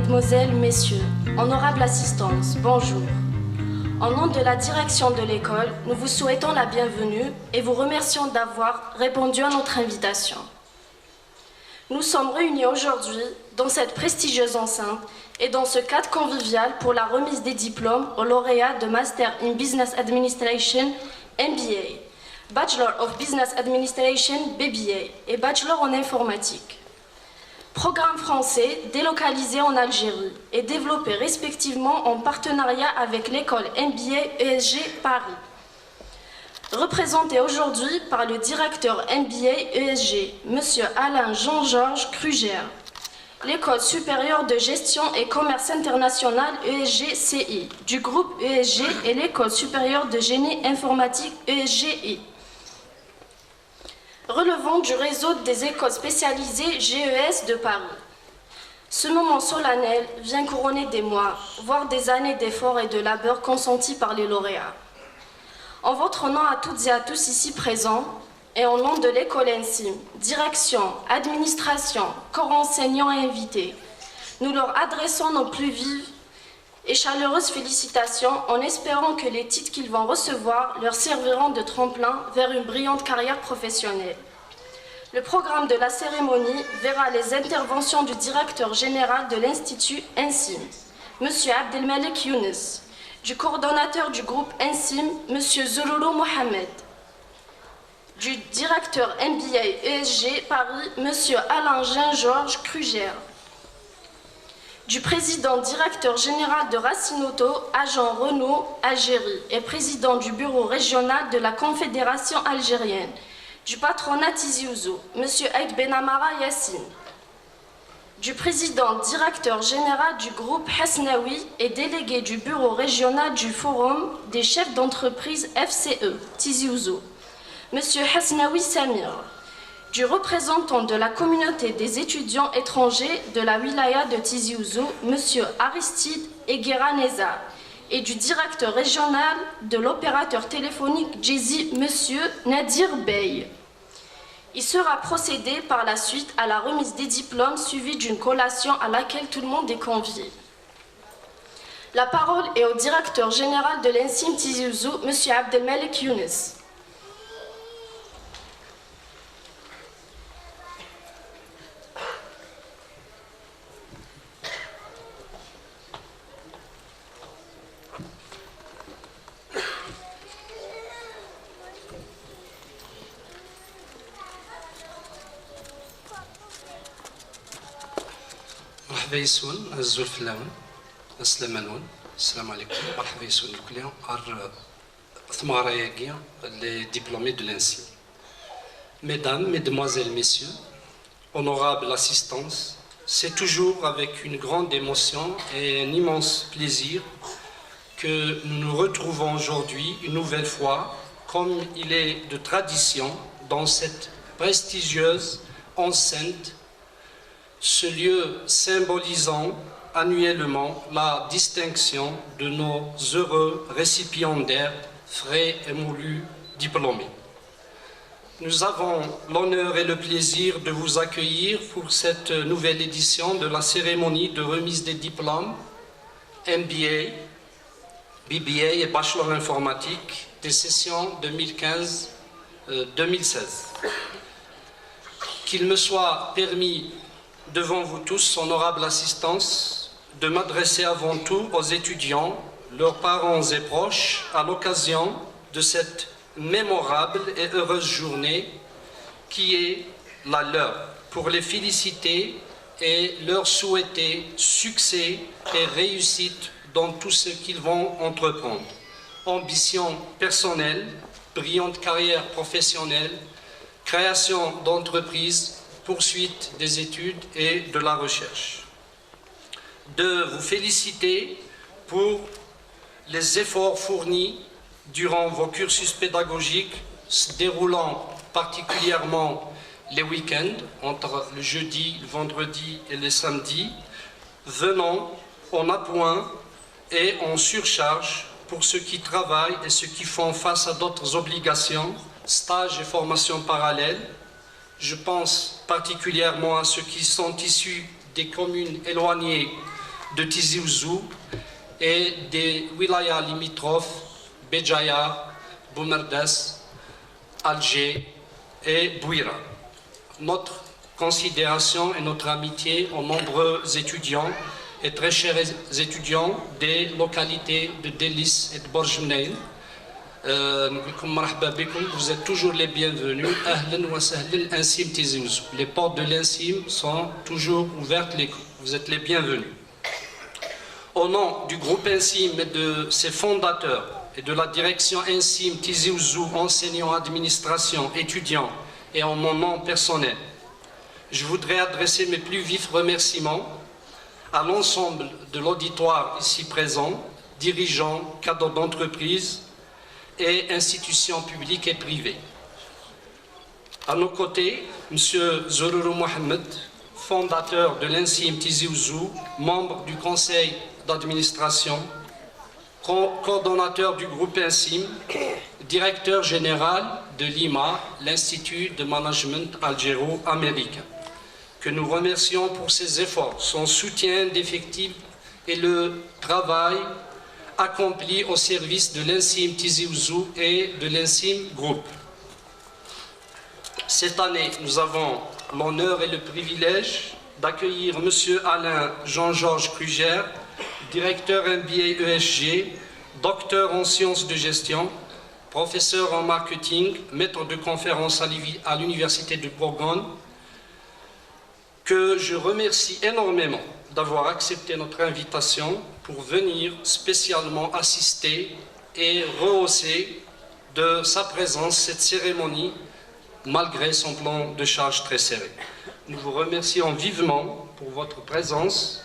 mesdemoiselles, messieurs, honorable assistance, bonjour. En nom de la direction de l'école, nous vous souhaitons la bienvenue et vous remercions d'avoir répondu à notre invitation. Nous sommes réunis aujourd'hui dans cette prestigieuse enceinte et dans ce cadre convivial pour la remise des diplômes aux lauréats de Master in Business Administration MBA, Bachelor of Business Administration BBA et Bachelor en informatique. Programme français délocalisé en Algérie et développé respectivement en partenariat avec l'école MBA ESG Paris. Représenté aujourd'hui par le directeur MBA ESG, M. Alain Jean-Georges Kruger, l'école supérieure de gestion et commerce international ESG-CI du groupe ESG et l'école supérieure de génie informatique ESGI. Relevant du réseau des écoles spécialisées GES de Paris. Ce moment solennel vient couronner des mois, voire des années d'efforts et de labeur consentis par les lauréats. En votre nom à toutes et à tous ici présents, et en nom de l'école ENSIM, direction, administration, corps enseignants et invités, nous leur adressons nos plus vives et chaleureuses félicitations en espérant que les titres qu'ils vont recevoir leur serviront de tremplin vers une brillante carrière professionnelle. Le programme de la cérémonie verra les interventions du directeur général de l'Institut ENSIM, M. Abdelmalek Younes, du coordonnateur du groupe ENSIM, M. Zololo Mohamed, du directeur MBA ESG Paris, M. Alain Jean-Georges Kruger, du président directeur général de Racine Auto, agent Renault Algérie et président du bureau régional de la Confédération algérienne, du patronat Tizi Ouzou, M. Aïd Benamara Yassine, du président directeur général du groupe Hasnaoui et délégué du bureau régional du Forum des chefs d'entreprise FCE, Tizi Ouzou, M. Hasnaoui Samir, du représentant de la communauté des étudiants étrangers de la wilaya de Tizi Ouzou, M. Aristide Eguera Neza, et du directeur régional de l'opérateur téléphonique Jay-Z, M. Nadir Bey. Il sera procédé par la suite à la remise des diplômes suivie d'une collation à laquelle tout le monde est convié. La parole est au directeur général de l'ENSIM Tizi Ouzou, M. Abdelmalek Younes. مرحبا يسون الزول فلاون السلامانون السلام عليكم مرحبا يسون الكلية ثمارة ياقيا les diplômés de l'ENSIM. Mesdames, Mesdemoiselles, Messieurs, honorable assistance, c'est toujours avec une grande émotion et un immense plaisir que nous nous retrouvons aujourd'hui une nouvelle fois, comme il est de tradition dans cette prestigieuse enceinte, ce lieu symbolisant annuellement la distinction de nos heureux récipiendaires, frais et moulus diplômés. Nous avons l'honneur et le plaisir de vous accueillir pour cette nouvelle édition de la cérémonie de remise des diplômes MBA, BBA et Bachelor informatique des sessions 2015-2016. Qu'il me soit permis devant vous tous, honorable assistance, de m'adresser avant tout aux étudiants, leurs parents et proches, à l'occasion de cette mémorable et heureuse journée qui est la leur, pour les féliciter et leur souhaiter succès et réussite dans tout ce qu'ils vont entreprendre. Ambition personnelle, brillante carrière professionnelle, création d'entreprises, poursuite des études et de la recherche. De vous féliciter pour les efforts fournis durant vos cursus pédagogiques, se déroulant particulièrement les week-ends, entre le jeudi, le vendredi et le samedi, venant en appoint et en surcharge pour ceux qui travaillent et ceux qui font face à d'autres obligations, stages et formations parallèles. Je pense particulièrement à ceux qui sont issus des communes éloignées de Tizi Ouzou et des wilayas limitrophes, Béjaïa, Boumerdas, Alger et Bouira. Notre considération et notre amitié aux nombreux étudiants et très chers étudiants des localités de Délis et de Borjmenaïn. Vous êtes toujours les bienvenus. Les portes de l'Insim sont toujours ouvertes, vous êtes les bienvenus. Au nom du groupe Insim et de ses fondateurs et de la direction Insim Tizi Ouzou, enseignants, administration, étudiants, et en mon nom personnel, je voudrais adresser mes plus vifs remerciements à l'ensemble de l'auditoire ici présent, dirigeants, cadres d'entreprise et institutions publiques et privées. À nos côtés, M. Zorourou Mohamed, fondateur de l'Insim Tizi Ouzou, membre du conseil d'administration, coordonnateur du groupe Insim, directeur général de l'IMA, l'Institut de Management algéro-américain, que nous remercions pour ses efforts, son soutien d'effectifs et le travail accompli au service de l'Insim Tizi Ouzou et de l'Insim Group. Cette année, nous avons l'honneur et le privilège d'accueillir M. Alain Jean-Georges Kruger, directeur MBA ESG, docteur en sciences de gestion, professeur en marketing, maître de conférences à l'Université de Bourgogne, que je remercie énormément d'avoir accepté notre invitation pour venir spécialement assister et rehausser de sa présence cette cérémonie malgré son plan de charge très serré. Nous vous remercions vivement pour votre présence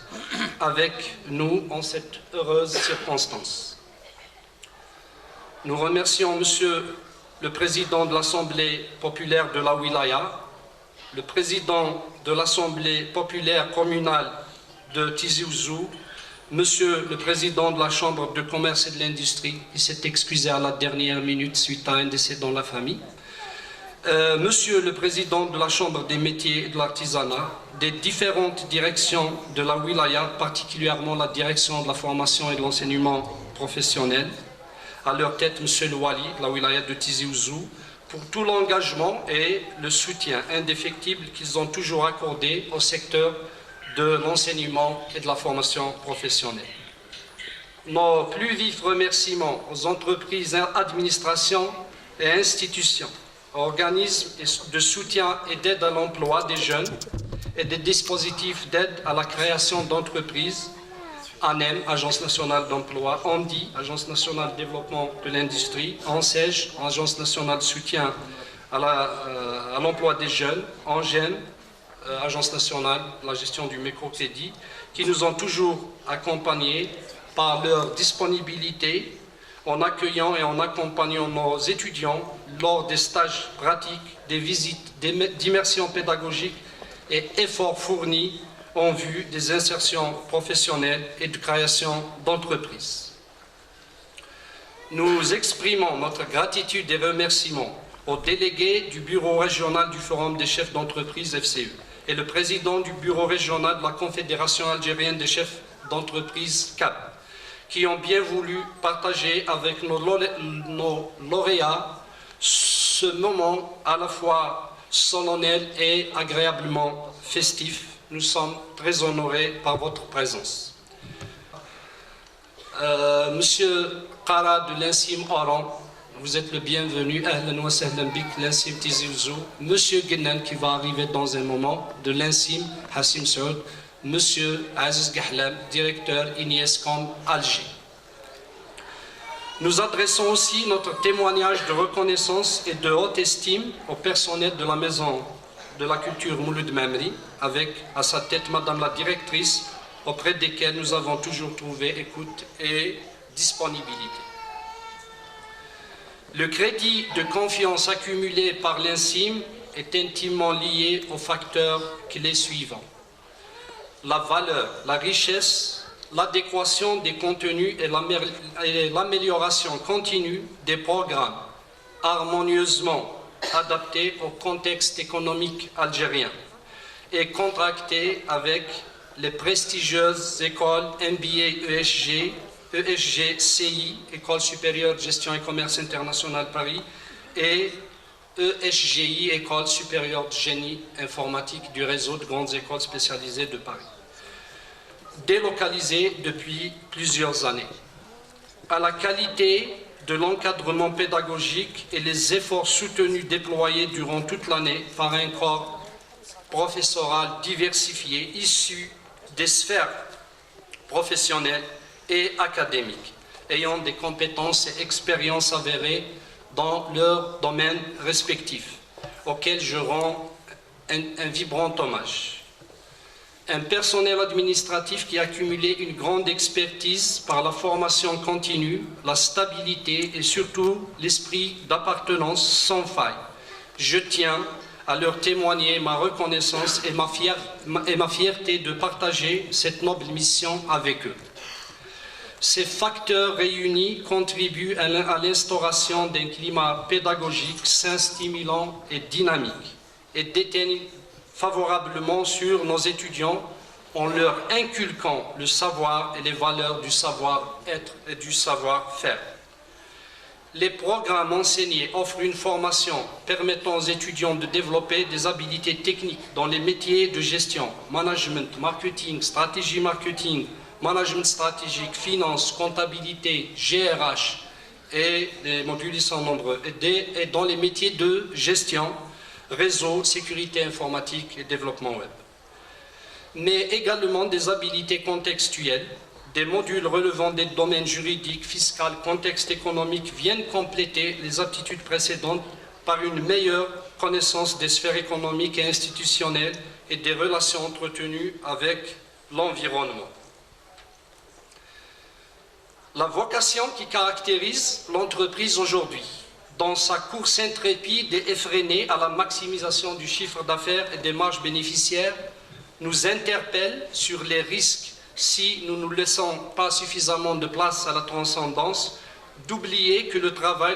avec nous en cette heureuse circonstance. Nous remercions Monsieur le Président de l'Assemblée populaire de la Wilaya, le Président de l'Assemblée populaire communale de Tizi Ouzou, Monsieur le Président de la Chambre de commerce et de l'industrie, il s'est excusé à la dernière minute suite à un décès dans la famille, Monsieur le Président de la Chambre des métiers et de l'artisanat, des différentes directions de la Wilaya, particulièrement la direction de la formation et de l'enseignement professionnel, à leur tête Monsieur le Wali, la Wilaya de Tizi Ouzou, pour tout l'engagement et le soutien indéfectible qu'ils ont toujours accordé au secteur de l'enseignement et de la formation professionnelle. Nos plus vifs remerciements aux entreprises, administrations et institutions, organismes de soutien et d'aide à l'emploi des jeunes et des dispositifs d'aide à la création d'entreprises, ANEM, Agence nationale d'emploi, ANDI, Agence nationale de développement de l'industrie, ANSEJ, Agence nationale de soutien à l'emploi des jeunes, ANGEN, Agence nationale de la gestion du microcrédit, qui nous ont toujours accompagnés par leur disponibilité en accueillant et en accompagnant nos étudiants lors des stages pratiques, des visites, d'immersion pédagogique et efforts fournis en vue des insertions professionnelles et de création d'entreprises. Nous exprimons notre gratitude et remerciements aux délégués du bureau régional du Forum des chefs d'entreprise FCE et le président du bureau régional de la Confédération algérienne des chefs d'entreprise CAP, qui ont bien voulu partager avec nos lauréats ce moment à la fois solennel et agréablement festif. Nous sommes très honorés par votre présence. Monsieur Qara de l'Insim Oran, vous êtes le bienvenu. Ahlan wa sahlan bik, l'Insim Tizi Ouzou. Monsieur Guenan qui va arriver dans un moment, de l'Insim Hassim Saoud. Monsieur Aziz Gahlam, directeur INIESCOM Alger. Nous adressons aussi notre témoignage de reconnaissance et de haute estime au personnel de la Maison de la Culture Mouloud Mamri, avec à sa tête Madame la Directrice, auprès desquelles nous avons toujours trouvé écoute et disponibilité. Le crédit de confiance accumulé par l'Insim est intimement lié aux facteurs clés suivants: la valeur, la richesse, l'adéquation des contenus et l'amélioration continue des programmes harmonieusement adaptés au contexte économique algérien et contractés avec les prestigieuses écoles MBA ESG, ESG-CI, École supérieure de gestion et commerce international Paris, et ESGI, École supérieure de génie informatique du réseau de grandes écoles spécialisées de Paris, délocalisées depuis plusieurs années. À la qualité de l'encadrement pédagogique et les efforts soutenus déployés durant toute l'année par un corps professoral diversifié, issu des sphères professionnelles et académiques, ayant des compétences et expériences avérées dans leurs domaines respectifs, auxquels je rends un vibrant hommage. Un personnel administratif qui a accumulé une grande expertise par la formation continue, la stabilité et surtout l'esprit d'appartenance sans faille. Je tiens à leur témoigner ma reconnaissance et ma fierté de partager cette noble mission avec eux. Ces facteurs réunis contribuent à l'instauration d'un climat pédagogique sain, stimulant et dynamique et déteignent favorablement sur nos étudiants en leur inculquant le savoir et les valeurs du savoir-être et du savoir-faire. Les programmes enseignés offrent une formation permettant aux étudiants de développer des habiletés techniques dans les métiers de gestion, management, marketing, stratégie marketing, management stratégique, finance, comptabilité, GRH et les modules sont nombreux, et dans les métiers de gestion, réseau, sécurité informatique et développement web. Mais également des habiletés contextuelles, des modules relevant des domaines juridiques, fiscaux, contexte économique viennent compléter les aptitudes précédentes par une meilleure connaissance des sphères économiques et institutionnelles et des relations entretenues avec l'environnement. La vocation qui caractérise l'entreprise aujourd'hui, dans sa course intrépide et effrénée à la maximisation du chiffre d'affaires et des marges bénéficiaires, nous interpelle sur les risques si nous ne laissons pas suffisamment de place à la transcendance, d'oublier que le travail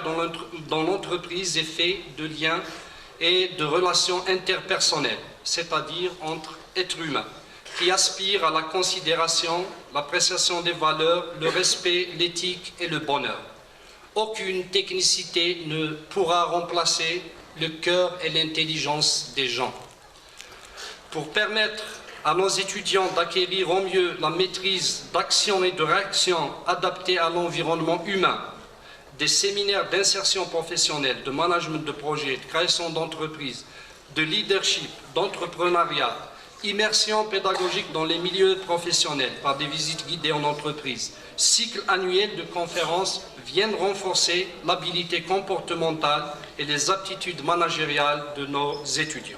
dans l'entreprise est fait de liens et de relations interpersonnelles, c'est-à-dire entre êtres humains, qui aspirent à la considération, l'appréciation des valeurs, le respect, l'éthique et le bonheur. Aucune technicité ne pourra remplacer le cœur et l'intelligence des gens. Pour permettre à nos étudiants d'acquérir au mieux la maîtrise d'action et de réaction adaptée à l'environnement humain, des séminaires d'insertion professionnelle, de management de projet, de création d'entreprises, de leadership, d'entrepreneuriat, immersion pédagogique dans les milieux professionnels par des visites guidées en entreprise, cycle annuel de conférences viennent renforcer l'habilité comportementale et les aptitudes managériales de nos étudiants.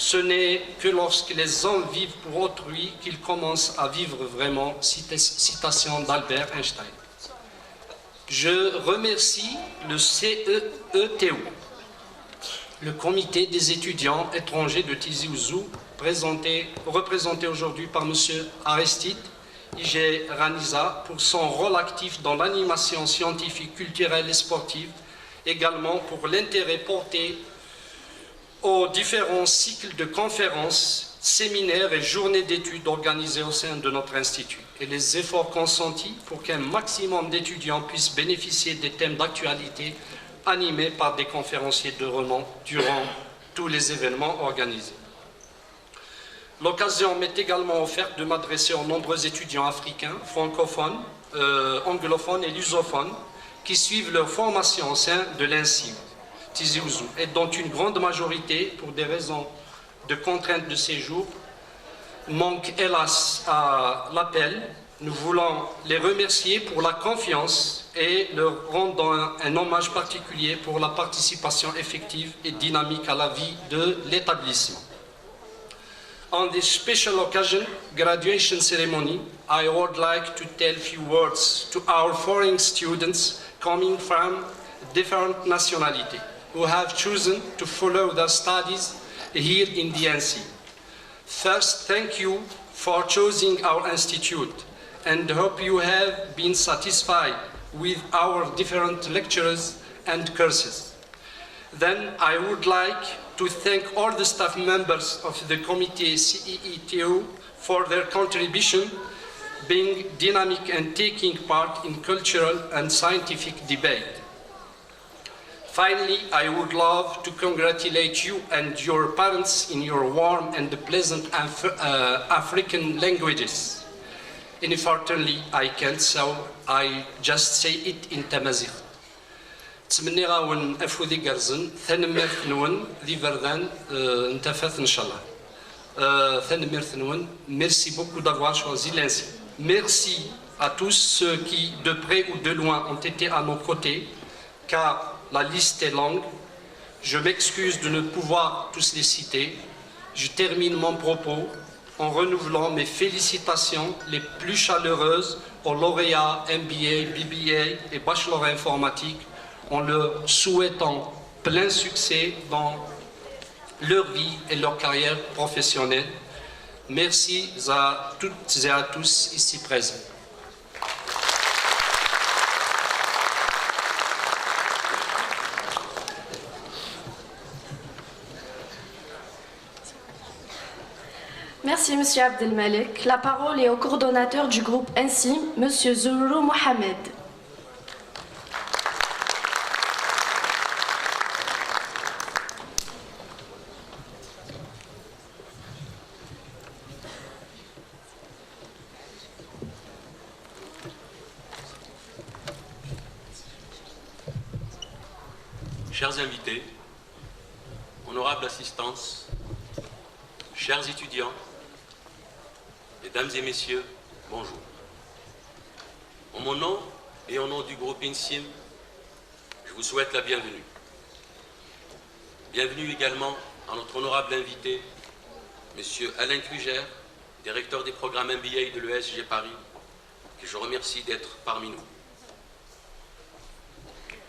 Ce n'est que lorsque les hommes vivent pour autrui qu'ils commencent à vivre vraiment. Citation d'Albert Einstein. Je remercie le CEETU, le comité des étudiants étrangers de Tizi Ouzou, représenté aujourd'hui par M. Aristide Ige Raniza, pour son rôle actif dans l'animation scientifique, culturelle et sportive, également pour l'intérêt porté aux différents cycles de conférences, séminaires et journées d'études organisées au sein de notre institut et les efforts consentis pour qu'un maximum d'étudiants puissent bénéficier des thèmes d'actualité animés par des conférenciers de renom durant tous les événements organisés. L'occasion m'est également offerte de m'adresser aux nombreux étudiants africains, francophones, anglophones et lusophones qui suivent leur formation au sein de l'INSIM Tizi Ouzou, et dont une grande majorité, pour des raisons de contraintes de séjour, manque hélas à l'appel. Nous voulons les remercier pour la confiance et leur rendre un hommage particulier pour la participation effective et dynamique à la vie de l'établissement. On this special occasion, graduation ceremony, I would like to tell a few words to our foreign students coming from different nationalities, who have chosen to follow their studies here in the NC. First, thank you for choosing our institute and hope you have been satisfied with our different lectures and courses. Then I would like to thank all the staff members of the committee CEETO for their contribution, being dynamic and taking part in cultural and scientific debate. Finally, I would love to congratulate you and your parents in your warm and pleasant African languages. Unfortunately, I can't, so I just say it in Tamazight. تمني غاون أفوذي قرزن ثنمير ثنون ذي فردان انتفاث إن شاء الله ثنمير ثنون. Merci beaucoup d'avoir choisi l'ANSI. Merci à tous ceux qui, de près ou de loin, ont été à nos côtés, car la liste est longue. Je m'excuse de ne pouvoir tous les citer. Je termine mon propos en renouvelant mes félicitations les plus chaleureuses aux lauréats MBA, BBA et Bachelor informatique, en leur souhaitant plein succès dans leur vie et leur carrière professionnelle. Merci à toutes et à tous ici présents. Merci, Monsieur Abdelmalek. La parole est au coordonnateur du groupe ANSI, Monsieur Zourou Mohamed. Chers invités, honorable assistance, chers étudiants, mesdames et messieurs, bonjour. En mon nom et au nom du groupe INSIM, je vous souhaite la bienvenue. Bienvenue également à notre honorable invité, M. Alain Clugère, directeur des programmes MBA de l'ESG Paris, que je remercie d'être parmi nous.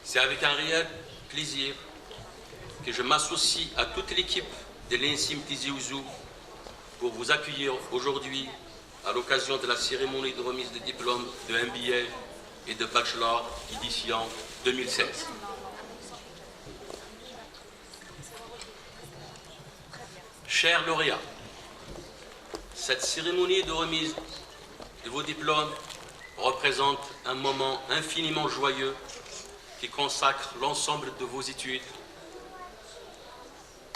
C'est avec un réel plaisir que je m'associe à toute l'équipe de l'INSIM Tizi Ouzou pour vous accueillir aujourd'hui à l'occasion de la cérémonie de remise de diplômes de MBA et de Bachelor édition 2016. Chers lauréats, cette cérémonie de remise de vos diplômes représente un moment infiniment joyeux qui consacre l'ensemble de vos études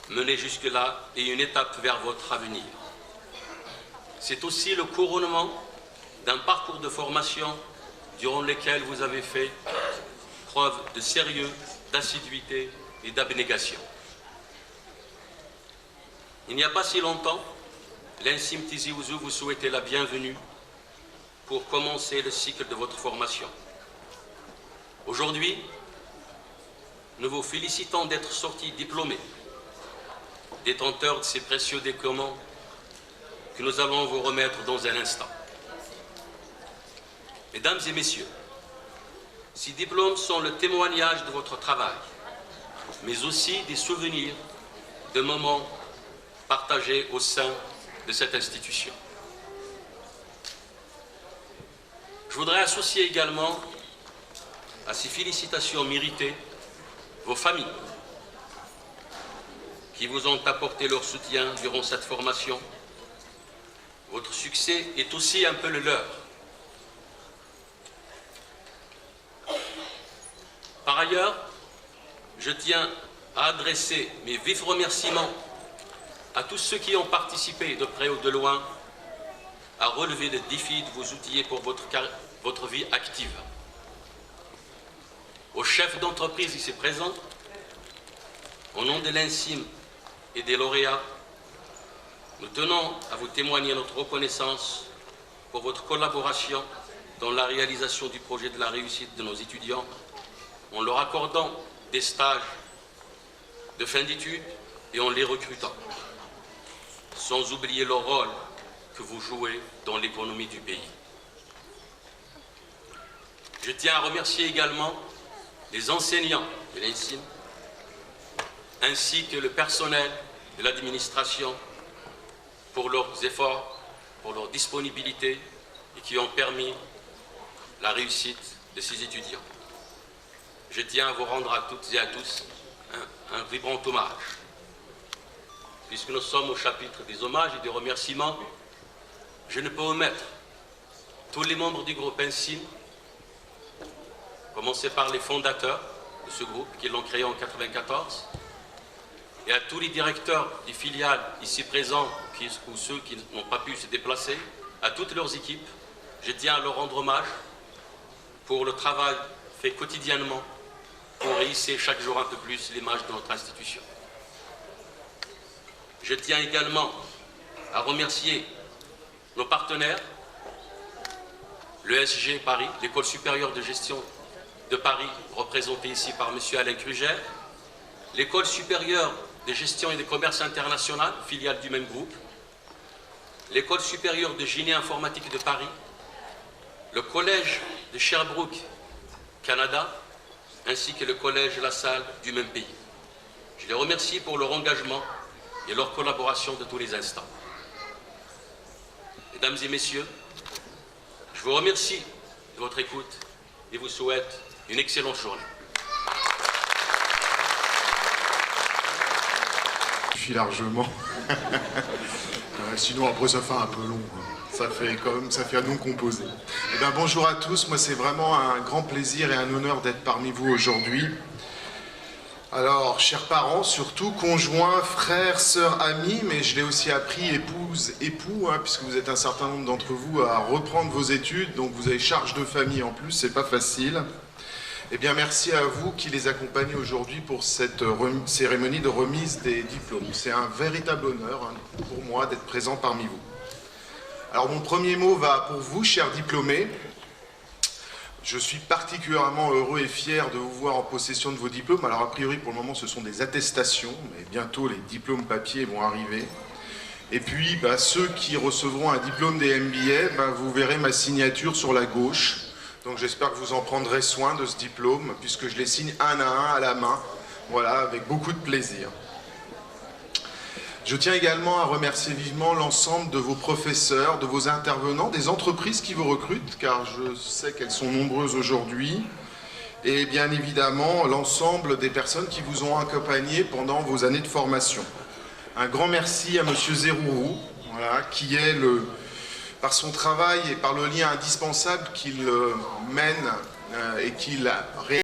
menées jusque-là et une étape vers votre avenir. C'est aussi le couronnement d'un parcours de formation durant lequel vous avez fait preuve de sérieux, d'assiduité et d'abnégation. Il n'y a pas si longtemps, l'INSIM Tizi Ouzou vous souhaitait la bienvenue pour commencer le cycle de votre formation. Aujourd'hui, nous vous félicitons d'être sortis diplômés, détenteurs de ces précieux diplômes que nous allons vous remettre dans un instant. Mesdames et messieurs, ces diplômes sont le témoignage de votre travail, mais aussi des souvenirs de moments partagés au sein de cette institution. Je voudrais associer également à ces félicitations méritées vos familles qui vous ont apporté leur soutien durant cette formation. Votre succès est aussi un peu le leur. Par ailleurs, je tiens à adresser mes vifs remerciements à tous ceux qui ont participé de près ou de loin à relever le défi de vous outiller pour votre vie active. Aux chefs d'entreprise ici présents, au nom de l'INSIM et des lauréats, nous tenons à vous témoigner notre reconnaissance pour votre collaboration dans la réalisation du projet de la réussite de nos étudiants, en leur accordant des stages de fin d'études et en les recrutant, sans oublier le rôle que vous jouez dans l'économie du pays. Je tiens à remercier également les enseignants de l'INSIM, ainsi que le personnel de l'administration pour leurs efforts, pour leur disponibilité et qui ont permis la réussite de ces étudiants. Je tiens à vous rendre à toutes et à tous un vibrant hommage. Puisque nous sommes au chapitre des hommages et des remerciements, je ne peux omettre tous les membres du groupe INSIM, commencer par les fondateurs de ce groupe qui l'ont créé en 1994, et à tous les directeurs des filiales ici présents ou ceux qui n'ont pas pu se déplacer, à toutes leurs équipes, je tiens à leur rendre hommage pour le travail fait quotidiennement pour hisser chaque jour un peu plus l'image de notre institution. Je tiens également à remercier nos partenaires, l'ESG Paris, l'École supérieure de gestion de Paris, représentée ici par M. Alain Kruger, l'École supérieure de gestion et de commerce international, filiale du même groupe, l'École supérieure de génie informatique de Paris, le Collège de Sherbrooke, Canada, ainsi que le Collège La Salle du même pays. Je les remercie pour leur engagement et leur collaboration de tous les instants. Mesdames et messieurs, je vous remercie de votre écoute et vous souhaite une excellente journée. Je suis largement. Sinon après ça fait un peu long. Ça fait un nom composé. Eh bien, bonjour à tous, moi c'est vraiment un grand plaisir et un honneur d'être parmi vous aujourd'hui. Alors, chers parents, surtout conjoints, frères, sœurs, amis, mais je l'ai aussi appris, épouses, époux, puisque vous êtes un certain nombre d'entre vous à reprendre vos études, donc vous avez charge de famille en plus, c'est pas facile. Eh bien, merci à vous qui les accompagnez aujourd'hui pour cette cérémonie de remise des diplômes. C'est un véritable honneur pour moi d'être présent parmi vous. Alors, mon premier mot va pour vous, chers diplômés. Je suis particulièrement heureux et fier de vous voir en possession de vos diplômes. Alors, a priori, pour le moment, ce sont des attestations, mais bientôt, les diplômes papier vont arriver. Et puis, ceux qui recevront un diplôme des MBA, vous verrez ma signature sur la gauche. Donc, j'espère que vous en prendrez soin de ce diplôme, puisque je les signe un à un, à la main. Voilà, avec beaucoup de plaisir. Je tiens également à remercier vivement l'ensemble de vos professeurs, de vos intervenants, des entreprises qui vous recrutent, car je sais qu'elles sont nombreuses aujourd'hui, et bien évidemment l'ensemble des personnes qui vous ont accompagné pendant vos années de formation. Un grand merci à M. Zerourou, qui est, par son travail et par le lien indispensable qu'il mène et qu'il réalise,